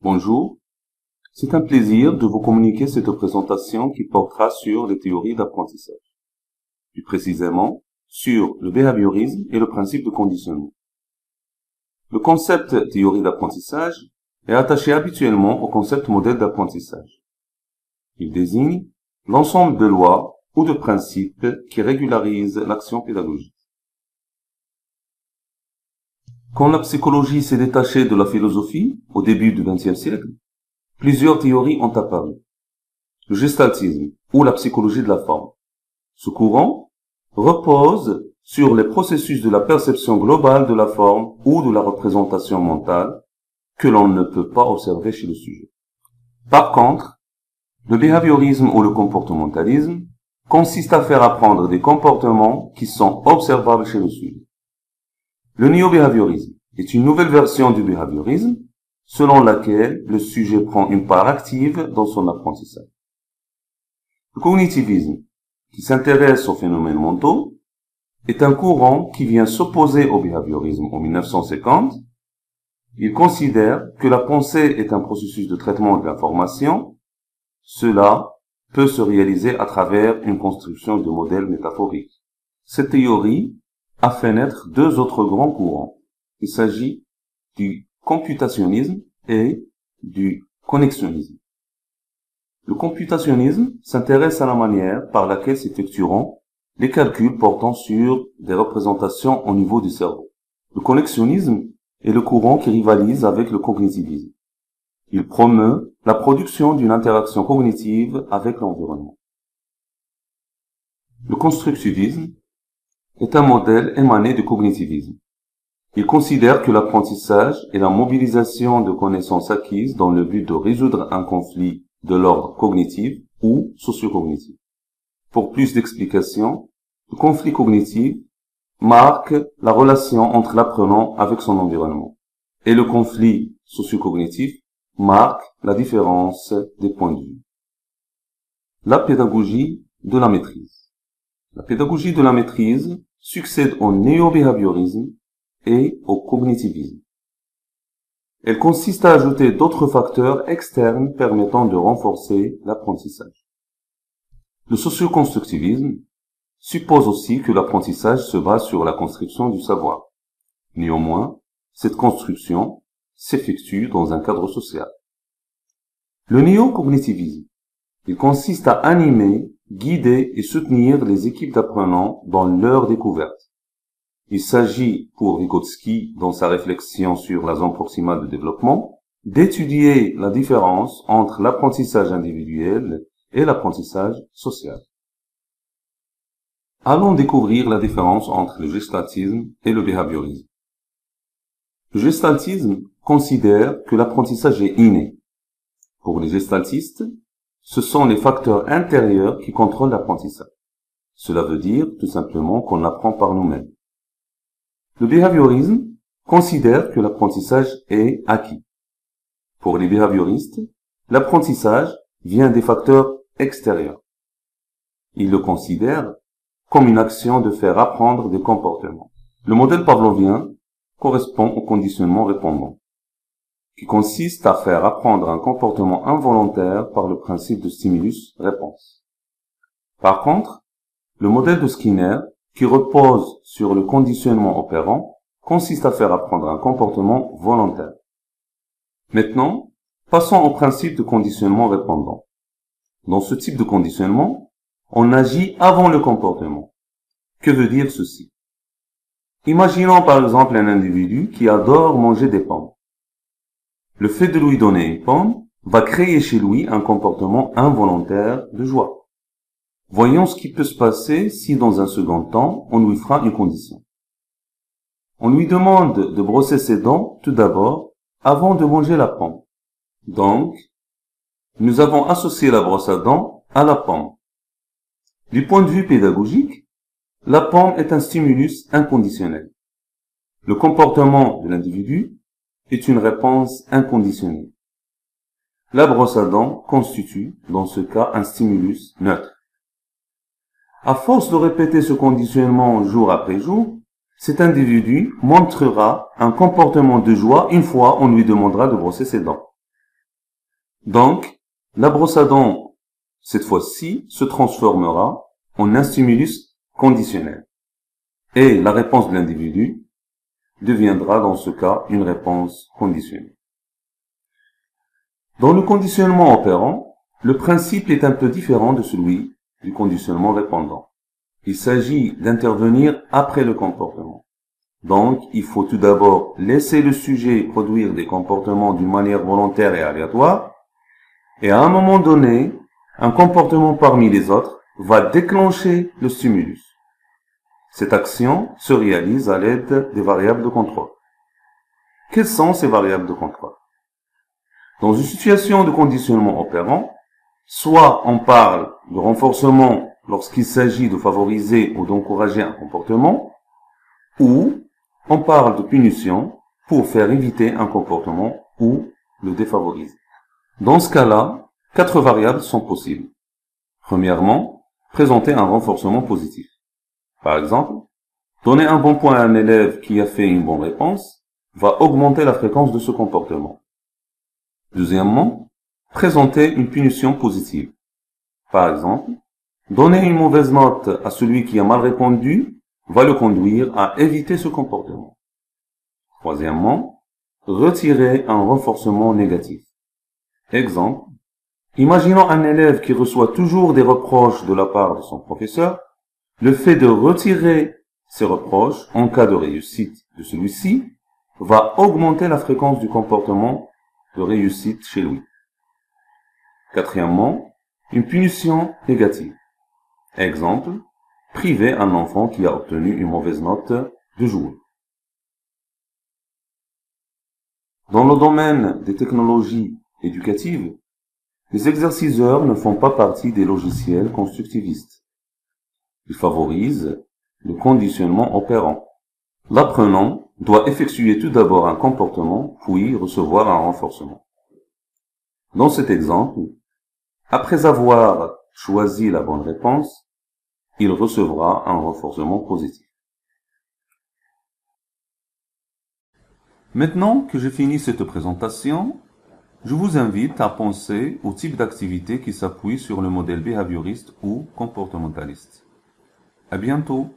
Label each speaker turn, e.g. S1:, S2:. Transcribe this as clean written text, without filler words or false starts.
S1: Bonjour, c'est un plaisir de vous communiquer cette présentation qui portera sur les théories d'apprentissage, plus précisément sur le behaviorisme et le principe de conditionnement. Le concept théorie d'apprentissage est attaché habituellement au concept modèle d'apprentissage. Il désigne l'ensemble de lois ou de principes qui régularisent l'action pédagogique. Quand la psychologie s'est détachée de la philosophie, au début du XXe siècle, plusieurs théories ont apparu. Le gestaltisme, ou la psychologie de la forme. Ce courant repose sur les processus de la perception globale de la forme ou de la représentation mentale que l'on ne peut pas observer chez le sujet. Par contre, le behaviorisme ou le comportementalisme consiste à faire apprendre des comportements qui sont observables chez le sujet. Le néo-behaviorisme est une nouvelle version du behaviorisme selon laquelle le sujet prend une part active dans son apprentissage. Le cognitivisme, qui s'intéresse aux phénomènes mentaux, est un courant qui vient s'opposer au behaviorisme en 1950. Il considère que la pensée est un processus de traitement de l'information. Cela peut se réaliser à travers une construction de modèles métaphoriques. Cette théorie a fait naître deux autres grands courants. Il s'agit du computationnisme et du connexionnisme. Le computationnisme s'intéresse à la manière par laquelle s'effectueront les calculs portant sur des représentations au niveau du cerveau. Le connexionnisme est le courant qui rivalise avec le cognitivisme. Il promeut la production d'une interaction cognitive avec l'environnement. Le constructivisme est un modèle émané du cognitivisme. Il considère que l'apprentissage est la mobilisation de connaissances acquises dans le but de résoudre un conflit de l'ordre cognitif ou socio-cognitif. Pour plus d'explications, le conflit cognitif marque la relation entre l'apprenant avec son environnement, et le conflit socio-cognitif marque la différence des points de vue. La pédagogie de la maîtrise. La pédagogie de la maîtrise succède au néo-behaviorisme et au cognitivisme. Elle consiste à ajouter d'autres facteurs externes permettant de renforcer l'apprentissage. Le socio-constructivisme suppose aussi que l'apprentissage se base sur la construction du savoir. Néanmoins, cette construction s'effectue dans un cadre social. Le néo-cognitivisme, il consiste à animer, guider et soutenir les équipes d'apprenants dans leur découverte. Il s'agit, pour Vygotsky, dans sa réflexion sur la zone proximale de développement, d'étudier la différence entre l'apprentissage individuel et l'apprentissage social. Allons découvrir la différence entre le gestaltisme et le behaviorisme. Le gestaltisme considère que l'apprentissage est inné. Pour les gestaltistes, ce sont les facteurs intérieurs qui contrôlent l'apprentissage. Cela veut dire tout simplement qu'on apprend par nous-mêmes. Le behaviorisme considère que l'apprentissage est acquis. Pour les behavioristes, l'apprentissage vient des facteurs extérieurs. Ils le considèrent comme une action de faire apprendre des comportements. Le modèle pavlovien correspond au conditionnement répondant, qui consiste à faire apprendre un comportement involontaire par le principe de stimulus-réponse. Par contre, le modèle de Skinner, qui repose sur le conditionnement opérant, consiste à faire apprendre un comportement volontaire. Maintenant, passons au principe de conditionnement répondant. Dans ce type de conditionnement, on agit avant le comportement. Que veut dire ceci? Imaginons par exemple un individu qui adore manger des pommes. Le fait de lui donner une pomme va créer chez lui un comportement involontaire de joie. Voyons ce qui peut se passer si dans un second temps, on lui fera une condition. On lui demande de brosser ses dents tout d'abord avant de manger la pomme. Donc, nous avons associé la brosse à dents à la pomme. Du point de vue pédagogique, la pomme est un stimulus inconditionnel. Le comportement de l'individu est une réponse inconditionnelle. La brosse à dents constitue, dans ce cas, un stimulus neutre. À force de répéter ce conditionnement jour après jour, cet individu montrera un comportement de joie une fois on lui demandera de brosser ses dents. Donc, la brosse à dents, cette fois-ci, se transformera en un stimulus conditionnel. Et la réponse de l'individu deviendra dans ce cas une réponse conditionnelle. Dans le conditionnement opérant, le principe est un peu différent de celui du conditionnement répondant. Il s'agit d'intervenir après le comportement. Donc, il faut tout d'abord laisser le sujet produire des comportements d'une manière volontaire et aléatoire, et à un moment donné, un comportement parmi les autres va déclencher le stimulus. Cette action se réalise à l'aide des variables de contrôle. Quelles sont ces variables de contrôle? Dans une situation de conditionnement opérant, soit on parle de renforcement lorsqu'il s'agit de favoriser ou d'encourager un comportement, ou on parle de punition pour faire éviter un comportement ou le défavoriser. Dans ce cas-là, 4 variables sont possibles. Premièrement, présenter un renforcement positif. Par exemple, donner un bon point à un élève qui a fait une bonne réponse va augmenter la fréquence de ce comportement. Deuxièmement, présenter une punition positive. Par exemple, donner une mauvaise note à celui qui a mal répondu va le conduire à éviter ce comportement. Troisièmement, retirer un renforcement négatif. Exemple, imaginons un élève qui reçoit toujours des reproches de la part de son professeur. Le fait de retirer ces reproches en cas de réussite de celui-ci va augmenter la fréquence du comportement de réussite chez lui. Quatrièmement, une punition négative. Exemple, priver un enfant qui a obtenu une mauvaise note de jouer. Dans le domaine des technologies éducatives, les exerciceurs ne font pas partie des logiciels constructivistes. Ils favorisent le conditionnement opérant. L'apprenant doit effectuer tout d'abord un comportement, puis recevoir un renforcement. Dans cet exemple, après avoir choisi la bonne réponse, il recevra un renforcement positif. Maintenant que j'ai fini cette présentation, je vous invite à penser au type d'activité qui s'appuie sur le modèle behavioriste ou comportementaliste. À bientôt!